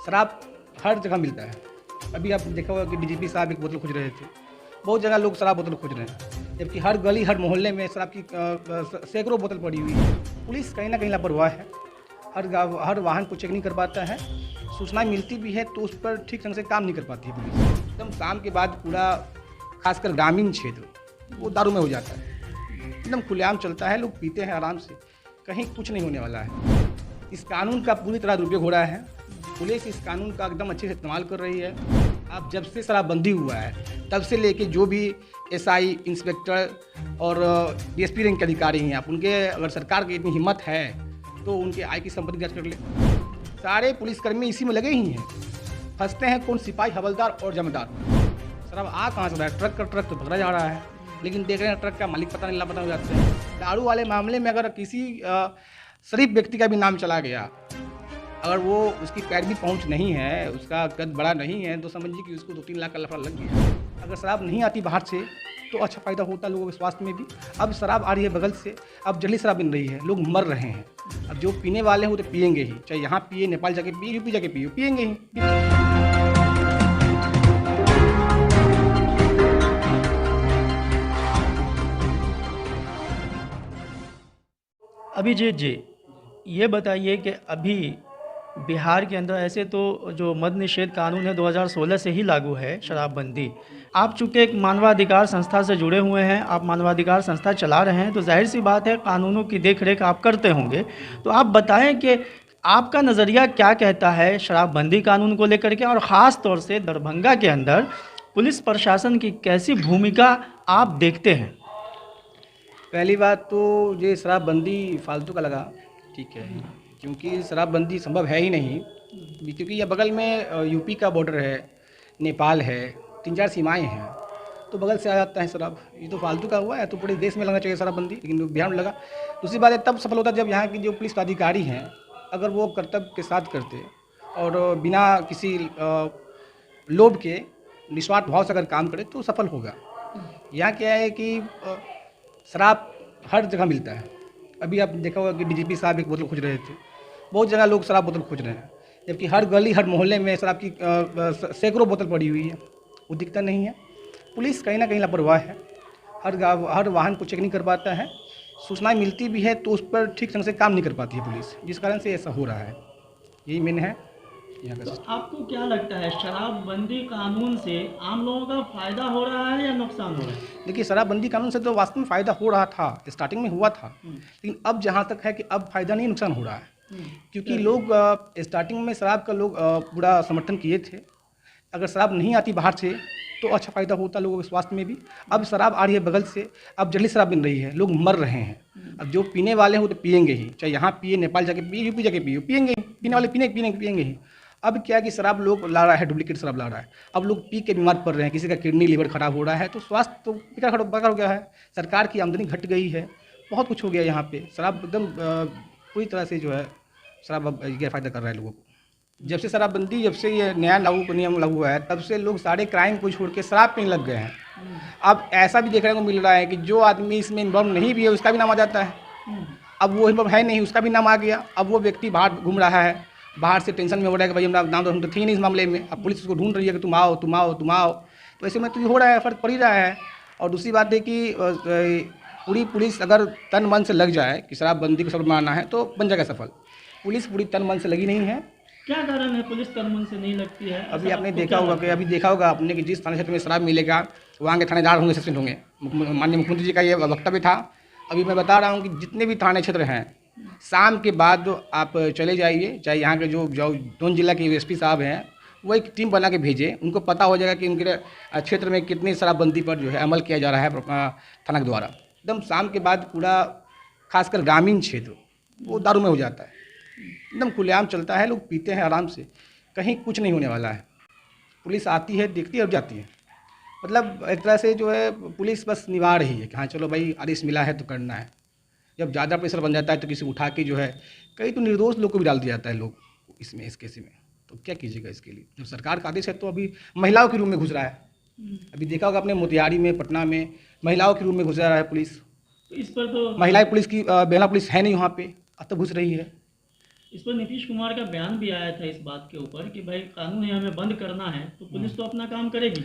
शराब हर जगह मिलता है। अभी आप देखा होगा कि डीजीपी साहब एक बोतल खोज रहे थे, बहुत जगह लोग शराब बोतल खोज रहे हैं, जबकि हर गली हर मोहल्ले में शराब की सैकड़ों बोतल पड़ी हुई है। पुलिस कहीं ना कहीं लापरवाह है, हर वाहन को चेक नहीं कर पाता है, सूचनाएं मिलती भी है तो उस पर ठीक ढंग से काम नहीं कर पाती है पुलिस। एकदम शाम के बाद पूरा खासकर ग्रामीण क्षेत्र वो दारू में हो जाता है, एकदम खुलेआम चलता है, लोग पीते हैं आराम से, कहीं कुछ नहीं होने वाला है। इस कानून का पूरी तरह दुरुपयोग हो रहा है, पुलिस इस कानून का एकदम अच्छे से इस्तेमाल कर रही है। अब जब से शराबबंदी हुआ है तब से लेके जो भी एसआई, इंस्पेक्टर और डीएसपी रैंक के अधिकारी हैं, आप उनके अगर सरकार की इतनी हिम्मत है तो उनके आय की संपत्ति दर्ज कर ले। सारे पुलिसकर्मी इसी में लगे ही हैं, फंसते हैं कौन सिपाही, हवलदार और जमींदार। शराब आ कहाँ से रहा है? ट्रक का ट्रक तो पकड़ा जा रहा है, लेकिन देख रहे हैं ट्रक का मालिक पता नहीं लापता हो जाते हैं। दारू वाले मामले में अगर किसी शरीफ व्यक्ति का भी नाम चला गया, अगर वो उसकी पैरवी पहुंच नहीं है, उसका कद बड़ा नहीं है, तो समझिए कि उसको 2-3 लाख का लफड़ा लग गया। अगर शराब नहीं आती बाहर से तो अच्छा फ़ायदा होता लोगों के स्वास्थ्य में भी। अब शराब आ रही है बगल से, अब जल्दी शराब बन रही है, लोग मर रहे हैं। अब जो पीने वाले हैं वो तो पिएंगे ही, चाहे यहाँ पिए, नेपाल जाके पिए, यूपी जाके पिए, पिएंगे ही। अभिजीत जी, ये बताइए कि अभी बिहार के अंदर ऐसे तो जो मद्य निषेध कानून है 2016 से ही लागू है, शराबबंदी। आप चूँकि एक मानवाधिकार संस्था से जुड़े हुए हैं, आप मानवाधिकार संस्था चला रहे हैं, तो जाहिर सी बात है कानूनों की देखरेख आप करते होंगे। तो आप बताएं कि आपका नज़रिया क्या कहता है शराबबंदी कानून को लेकर के, और ख़ास तौर से दरभंगा के अंदर पुलिस प्रशासन की कैसी भूमिका आप देखते हैं? पहली बात तो ये शराबबंदी फालतू का लगा, ठीक है, क्योंकि शराबबंदी संभव है ही नहीं, क्योंकि यह बगल में यूपी का बॉर्डर है, नेपाल है, 3-4 सीमाएं हैं, तो बगल से आ जाता है शराब। ये तो फालतू का हुआ है, तो पूरे देश में लगना चाहिए शराबबंदी, लेकिन बिहार में लगा। दूसरी बात है तब सफल होता जब यहाँ के जो पुलिस अधिकारी हैं, अगर वो कर्तव्य के साथ करते और बिना किसी लोभ के निस्वार्थ भाव से अगर काम करे तो सफल होगा। यहाँ क्या है कि शराब हर जगह मिलता है। अभी आप देखा होगा कि डीजीपी साहब एक बोतल खोज रहे थे, बहुत जगह लोग शराब बोतल खोज रहे हैं, जबकि हर गली हर मोहल्ले में शराब की सैकड़ों बोतल पड़ी हुई है, वो दिखता नहीं है। पुलिस कहीं ना कहीं लापरवाह है, हर वाहन को चेक नहीं कर पाता है, सूचनाएं मिलती भी है तो उस पर ठीक ढंग से काम नहीं कर पाती है पुलिस, जिस कारण से ऐसा हो रहा है। यही मेन है यहाँ का। तो आपको क्या लगता है शराबबंदी कानून से आम लोगों का फ़ायदा हो रहा है या नुकसान हो रहा है? देखिए, शराबबंदी कानून से तो वास्तव में फ़ायदा हो रहा था, स्टार्टिंग में हुआ था, लेकिन अब जहाँ तक है कि अब फ़ायदा नहीं नुकसान हो रहा है, क्योंकि लोग स्टार्टिंग में शराब का लोग पूरा समर्थन किए थे। अगर शराब नहीं आती बाहर से तो अच्छा फ़ायदा होता लोगों के स्वास्थ्य में भी। अब शराब आ रही है बगल से, अब जल्दी शराब बन रही है, लोग मर रहे हैं। अब जो पीने वाले हैं वो तो पिएंगे ही, चाहे यहाँ पिए, नेपाल जाके पिए, यूपी जाके पिए, पिएंगे ही, पीने वाले पिएंगे ही। अब क्या कि शराब लोग ला रहा है, डुप्लीकेट शराब ला रहा है, अब लोग पी के बीमार पड़ रहे हैं, किसी का किडनी लीवर खराब हो रहा है, तो स्वास्थ्य तो बेकार हो गया है। सरकार की आमदनी घट गई है, बहुत कुछ हो गया यहाँ पे। शराब एकदम पूरी तरह से जो है शराब अब गैरफायदा कर रहा है लोगों को। जब से शराबबंदी, जब से ये नया नियम लागू हुआ है, तब से लोग सारे क्राइम को छोड़ के शराब पीने लग गए हैं। अब ऐसा भी देखने को मिल रहा है कि जो आदमी इसमें इन्वॉल्व नहीं भी है उसका भी नाम आ जाता है। अब वो इन्वॉल्व है नहीं, उसका भी नाम आ गया। अब वो व्यक्ति बाहर घूम रहा है, बाहर से टेंशन में हो रहा है कि भाई हमारा नाम तो हम तो थे नहीं इस मामले में, अब पुलिस उसको ढूंढ रही है कि तुम आओ। तो ऐसे में तो ये हो रहा है, फ़र्क पड़ ही रहा है। और दूसरी बात है कि पूरी पुलिस अगर तन मन से लग जाए कि शराबबंदी को सफल बनाना है तो बन जाएगा सफल। पुलिस पूरी तन मन से लगी नहीं है। क्या कारण है पुलिस तन मन से नहीं लगती है? अभी आपने देखा होगा आपने कि जिस थाना क्षेत्र में शराब मिलेगा वहाँ के थानेदार होंगे, सस्पेंड होंगे। माननीय मुख्यमंत्री जी का ये वक्तव्य था। अभी मैं बता रहा हूँ कि जितने भी थाने क्षेत्र हैं, शाम के बाद आप चले जाइए, चाहे यहाँ के जो दोनों जिला के एसपी साहब हैं वो एक टीम बना के भेजें, उनको पता हो जाएगा कि उनके क्षेत्र में कितनी शराबबंदी पर जो है अमल किया जा रहा है थाना के द्वारा। एकदम शाम के बाद पूरा खासकर ग्रामीण क्षेत्र वो दारू में हो जाता है, एकदम खुलेआम चलता है, लोग पीते हैं आराम से, कहीं कुछ नहीं होने वाला है। पुलिस आती है, देखती है और जाती है। मतलब एक तरह से जो है पुलिस बस निभा रही है कि हाँ चलो भाई आदेश मिला है तो करना है। जब ज़्यादा प्रेशर बन जाता है तो किसी उठा के जो है कई तो निर्दोष लोग को भी डाल दिया जाता है लोग इसमें, इस केस में। तो क्या कीजिएगा इसके लिए? जब सरकार का आदेश है तो अभी महिलाओं के रूम में घुस रहा है। अभी देखा होगा आपने मोतिहारी में, पटना में महिलाओं के रूम में घुस रहा है पुलिस। इस पर तो महिला पुलिस की महिला पुलिस है नहीं वहाँ पे, अब तो घुस रही है। इस पर नीतीश कुमार का बयान भी आया था इस बात के ऊपर कि भाई कानून है, हमें बंद करना है तो पुलिस तो अपना काम करेगी।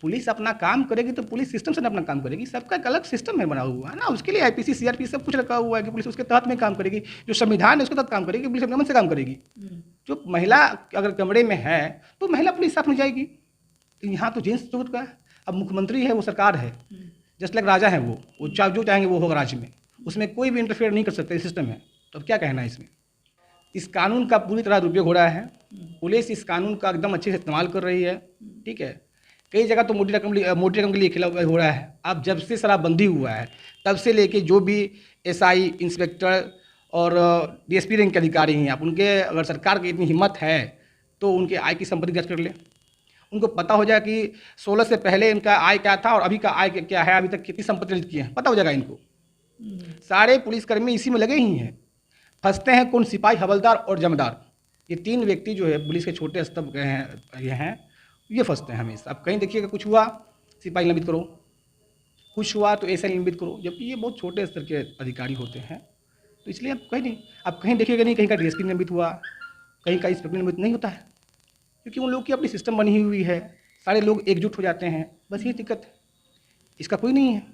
पुलिस अपना काम करेगी तो पुलिस सिस्टम से अपना काम करेगी। सबका एक अलग सिस्टम है बना हुआ है ना, उसके लिए आईपीसी सीआरपी सब कुछ रखा हुआ है कि पुलिस उसके तहत में काम करेगी। जो संविधान है उसके तहत काम करेगी, पुलिस अपने मन से काम करेगी। जो महिला अगर कमरे में है तो महिला पुलिस साथ में जाएगी। तो यहाँ तो जेंट्स जरूरत का है। अब मुख्यमंत्री है, वो सरकार है, जस्ट लाइक राजा है, वो जो चाहेंगे वो होगा राज्य में, उसमें कोई भी इंटरफेयर नहीं कर सकते, सिस्टम है। तो अब क्या कहना है इसमें? इस कानून का पूरी तरह दुरुपयोग हो रहा है। पुलिस इस कानून का एकदम अच्छे से इस्तेमाल कर रही है, ठीक है। कई जगह तो मोटी रकम के लिए खिलाफ हो रहा है। अब जब से शराबबंदी हुआ है तब से लेके जो भी एसआई, इंस्पेक्टर और डीएसपी रैंक के अधिकारी हैं, आप उनके अगर सरकार की इतनी हिम्मत है तो उनके आय की संपत्ति दर्ज कर ले। उनको पता हो जाए कि 16 से पहले इनका आय क्या था और अभी का आय क्या है, अभी तक कितनी संपत्ति अर्जित की है, पता हो जाएगा इनको। सारे पुलिसकर्मी इसी में लगे ही हैं। फंसते हैं कौन? सिपाही, हवलदार और जमादार। ये तीन व्यक्ति जो है पुलिस के छोटे स्तर के हैं, ये फंसते हैं हमेशा। अब कहीं देखिएगा कुछ हुआ, सिपाही निलंबित करो, कुछ हुआ तो एसआई निलंबित करो, जबकि ये बहुत छोटे स्तर के अधिकारी होते हैं। तो इसलिए अब कहीं नहीं, अब कहीं देखिएगा नहीं, कहीं का डीएसपी निलंबित हुआ, कहीं का इंस्पेक्टर निलंबित नहीं होता है, क्योंकि उन लोग की अपनी सिस्टम बनी हुई है। सारे लोग एकजुट हो जाते हैं, बस ये दिक्कत है, इसका कोई नहीं है।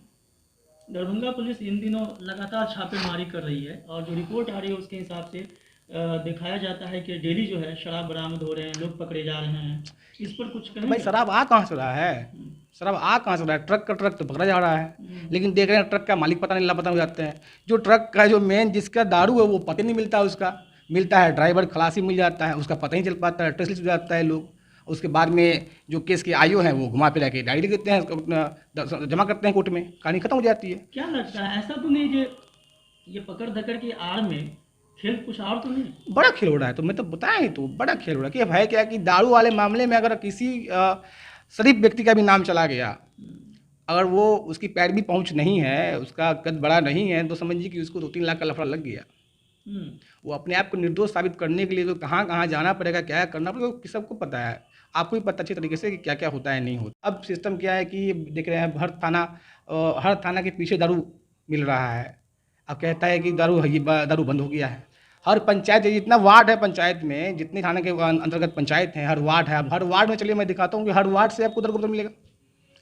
दरभंगा पुलिस इन दिनों लगातार छापेमारी कर रही है और जो रिपोर्ट आ रही है उसके हिसाब से दिखाया जाता है कि डेली जो है शराब बरामद हो रहे हैं, लोग पकड़े जा रहे हैं। इस पर कुछ तो कहेंगे? भाई शराब आ कहाँ से रहा है? शराब आ कहाँ से रहा है? ट्रक का ट्रक तो पकड़ा जा रहा है, लेकिन देख रहे हैं ट्रक का मालिक पता नहीं, लापता हो जाते हैं। जो ट्रक का जो मेन जिसका दारू है वो पता नहीं मिलता, उसका मिलता है ड्राइवर, खलासी मिल जाता है, उसका पता नहीं चल पाता है, ट्रेसलेस हो जाता है लोग। उसके बाद में जो केस के आईओ हैं वो घुमा फिरा के डायरी लिख देते हैं, जमा करते हैं कोर्ट में, कहानी खत्म हो जाती है। क्या लगता है, ऐसा तो नहीं कि ये पकड़ धकड़ की आड़ में खेल कुछ और तो नहीं? बड़ा खेल हो रहा है, तो मैं तो बताया ही, तो बड़ा खेल हो रहा है कि अब है क्या कि दारू वाले मामले में अगर किसी शरीफ व्यक्ति का भी नाम चला गया, अगर वो उसकी पैरवी पहुंच नहीं है, उसका कद बड़ा नहीं है, तो समझिए कि उसको 2-3 लाख का लफड़ा लग गया। वो अपने आप को निर्दोष साबित करने के लिए तो कहाँ कहाँ जाना पड़ेगा, क्या करना पड़ेगा, वो सबको पता है। आपको भी पता अच्छे तरीके से कि क्या क्या होता है, नहीं होता। अब सिस्टम क्या है कि देख रहे हैं हर थाना के पीछे दारू मिल रहा है। अब कहता है कि दारू बंद हो गया है। हर पंचायत, जितना वार्ड है पंचायत में, जितने थाने के अंतर्गत पंचायत हैं, हर वार्ड है। अब हर वार्ड में चलिए मैं दिखाता हूँ कि हर वार्ड से आपको दारू मिलेगा,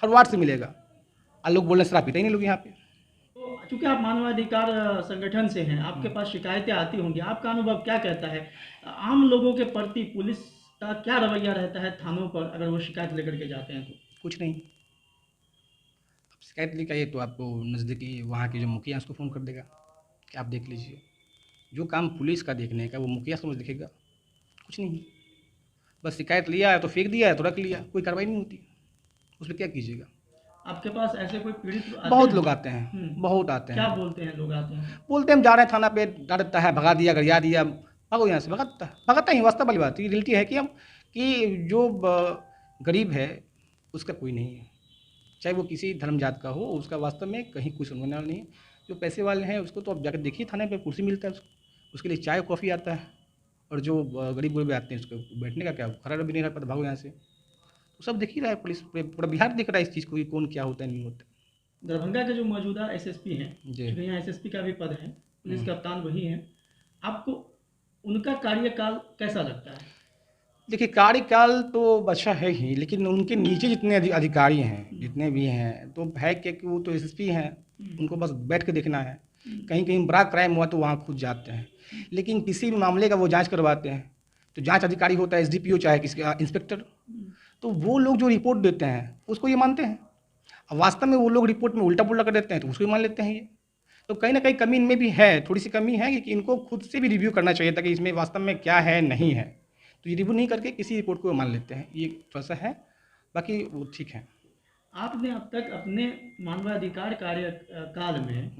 हर वार्ड से मिलेगा। और लोग बोल रहे हैं शराब पीते ही नहीं लोग यहाँ पे। तो चूंकि आप मानवाधिकार संगठन से हैं, आपके पास शिकायतें आती होंगी, आपका अनुभव क्या कहता है आम लोगों के प्रति पुलिस का क्या रवैया रहता है थानों पर अगर वो शिकायत लेकर के जाते हैं तो? कुछ नहीं। अब शिकायत लेकर आइए तो आपको नज़दीकी वहाँ के जो मुखिया हैं उसको फ़ोन कर देगा कि आप देख लीजिए। जो काम पुलिस का देखने का वो मुखिया समझ देखेगा, कुछ नहीं। बस शिकायत लिया है तो फेंक दिया है तो रख लिया, कोई कार्रवाई नहीं होती, उसमें क्या कीजिएगा। आपके पास ऐसे कोई पीड़ित आते बहुत हैं? लोग आते हैं, बहुत आते क्या हैं। बोलते हैं लोग आते हैं? बोलते हैं हम जा रहे हैं थाना पे, डर देता है, भगा दिया, गरिया दिया, भागो यहाँ से, भगाता ही। वास्तव वाली बात, ये रियलिटी है कि हम कि जो गरीब है उसका कोई नहीं है, चाहे वो किसी धर्म जात का हो, उसका वास्तव में कहीं कोई सुनने वाला नहीं है। जो पैसे वाले हैं उसको तो आप जाकर देखिए, थाने पे कुर्सी मिलता है उसके लिए चाय कॉफ़ी आता है। और जो गरीब गुरीब आते हैं उसको बैठने का क्या, खड़ा भी नहीं रह पाता, भागो यहाँ से। तो सब देख ही रहा है, पुलिस पूरा बिहार देख रहा है इस चीज़ को कि कौन क्या होता है, नहीं होता। दरभंगा के जो मौजूदा एसएसपी हैं, जी। क्योंकि यहाँ एसएसपी का भी पद है, पुलिस कप्तान वही हैं, आपको उनका कार्यकाल कैसा लगता है? देखिए कार्यकाल तो अच्छा है ही, लेकिन उनके नीचे जितने अधिकारी हैं, जितने भी हैं, तो है क्या कि वो तो एसएसपी हैं, उनको बस बैठ के देखना है। कहीं कहीं बड़ा क्राइम हुआ तो वहाँ खुद जाते हैं, लेकिन किसी भी मामले का वो जांच करवाते हैं। तो जांच अधिकारी होता है एसडीपीओ, चाहे किसी इंस्पेक्टर, तो वो लोग जो रिपोर्ट देते हैं उसको ये मानते हैं। अब वास्तव में वो लोग रिपोर्ट में उल्टा पुल्टा कर देते हैं तो उसको ही मान लेते हैं ये। तो कहीं ना कहीं कमी इनमें भी है, थोड़ी सी कमी है कि इनको खुद से भी रिव्यू करना चाहिए था कि इसमें वास्तव में क्या है, नहीं है। तो ये रिव्यू नहीं करके किसी रिपोर्ट को मान लेते हैं, ये थोड़ा सा है, बाकी वो ठीक है। आपने अब तक अपने मानवाधिकार कार्यकाल में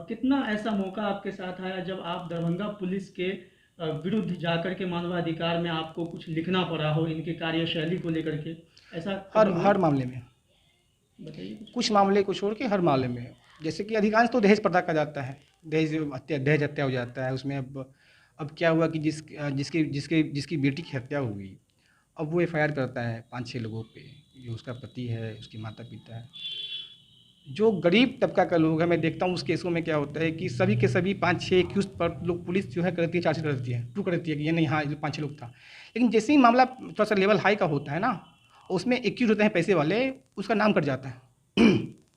कितना ऐसा मौका आपके साथ आया जब आप दरभंगा पुलिस के विरुद्ध जाकर के मानवाधिकार में आपको कुछ लिखना पड़ा हो इनकी कार्यशैली को लेकर के? ऐसा हर मामले में, बताइए। कुछ मामले को छोड़ के हर मामले में, जैसे कि अधिकांश तो दहेज प्रथा का जाता है, दहेज हत्या हो जाता है उसमें। अब क्या हुआ कि जिसकी बेटी की हत्या हुई, अब वो एफआईआर करता है 5-6 लोगों पे, जो उसका पति है, उसके माता पिता है। जो गरीब तबका का लोग है, मैं देखता हूँ उस केसों में क्या होता है कि सभी के सभी 5-6 एक्यूज पर लोग पुलिस जो है करती है, चार्जशीट करती है, प्रूव करती है कि ये नहीं, हाँ ये 5-6 लोग था। लेकिन जैसे ही मामला थोड़ा सा लेवल हाई का होता है ना, उसमें एक्यूज होते हैं पैसे वाले, उसका नाम कट जाता है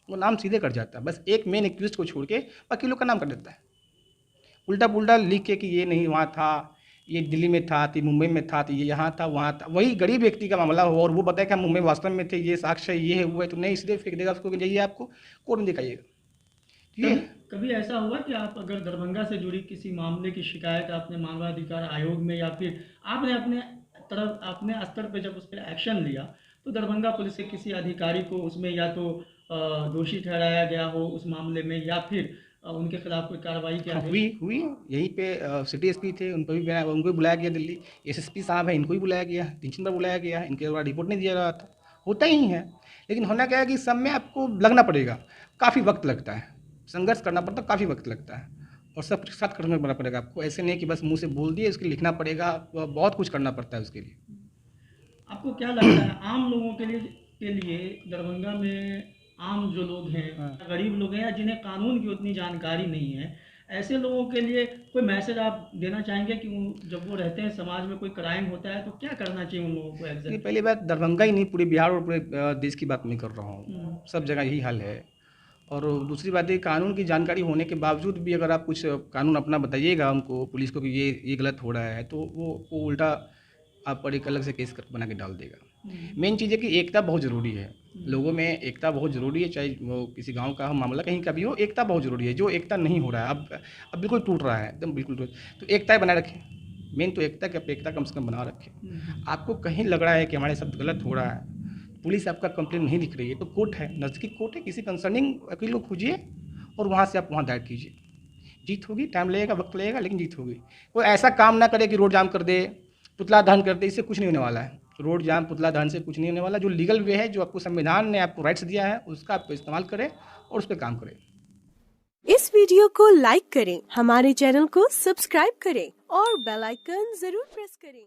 वो नाम सीधे कट जाता है, बस एक मेन एक्यूज को छोड़ के बाकी लोग का नाम कट देता है, उल्टा पुल्टा लिख के कि ये नहीं वहाँ था, ये दिल्ली में था, तो ये मुंबई में था, तो ये यहाँ था वहाँ था। वही गरीब व्यक्ति का मामला हो और वो बताए कि हम मुंबई वास्तव में थे, ये साक्ष्य है, ये है वो है, तो नहीं इसलिए फेंक देगा उसको कि जाइए आपको कोर्ट में दिखाइएगा। कभी ये कभी ऐसा हुआ कि आप अगर दरभंगा से जुड़ी किसी मामले की शिकायत आपने मानवाधिकार आयोग में या फिर आपने अपने स्तर पे जब उस पर एक्शन लिया, तो दरभंगा पुलिस के किसी अधिकारी को उसमें या तो दोषी ठहराया गया हो उस मामले में, या फिर उनके खिलाफ कोई कार्रवाई किया हाँ, गया? हुई यहीं पे सिटी एसपी थे, उनको भी बुलाया गया दिल्ली, एसएसपी साहब हैं, इनको भी बुलाया गया, 3 बार बुलाया गया, इनके द्वारा रिपोर्ट नहीं दिया रहा था, होता ही है। लेकिन होना क्या है कि सब में आपको लगना पड़ेगा, काफ़ी वक्त लगता है, संघर्ष करना पड़ता है, काफ़ी वक्त लगता है, और सब कुछ साथ करना पड़ेगा आपको। ऐसे नहीं कि बस मुंह से बोल दिए, उसके लिखना पड़ेगा, बहुत कुछ करना पड़ता है उसके लिए। आपको क्या लगता है आम लोगों के लिए दरभंगा में आम जो लोग हैं, हाँ। गरीब लोग हैं, या जिन्हें कानून की उतनी जानकारी नहीं है, ऐसे लोगों के लिए कोई मैसेज आप देना चाहेंगे कि जब वो रहते हैं समाज में कोई क्राइम होता है तो क्या करना चाहिए उन लोगों को ये एग्जैक्ट? पहली बात, दरभंगा ही नहीं, पूरे बिहार और पूरे देश की बात नहीं कर रहा हूँ, सब जगह यही हाल है। और दूसरी बात है, कानून की जानकारी होने के बावजूद भी अगर आप कुछ कानून अपना बताइएगा उनको, पुलिस को, कि ये गलत हो रहा है, तो वो उल्टा आप पर एक अलग से केस बना के डाल देगा। मेन चीज़ है कि एकता बहुत ज़रूरी है, लोगों में एकता बहुत ज़रूरी है, चाहे वो किसी गांव का हो मामला, कहीं का भी हो, एकता बहुत ज़रूरी है। जो एकता नहीं हो रहा है, अब बिल्कुल टूट रहा है, एकदम बिल्कुल टूट, तो एकता बनाए रखें। मेन तो एकता की, आप एकता कम से कम बना रखें। आपको कहीं लग रहा है कि हमारे साथ गलत हो रहा है, पुलिस आपका कंप्लेन नहीं दिख रही है, तो कोर्ट है, नज़दीकी कोर्ट है, किसी कंसर्निंग वकील को खोजिए और वहाँ से आप वहाँ दायर कीजिए। जीत होगी, टाइम लगेगा, वक्त लगेगा, लेकिन जीत होगी। कोई ऐसा काम ना करे कि रोड जाम कर दे, पुतला दहन कर दे, इससे कुछ नहीं होने वाला है। रोड जाम, पुतला दहन से कुछ नहीं होने वाला। जो लीगल वे है, जो आपको संविधान ने आपको राइट्स दिया है, उसका आप इस्तेमाल करें और उस पर काम करें। इस वीडियो को लाइक करें, हमारे चैनल को सब्सक्राइब करें और बेल आइकन जरूर प्रेस करें।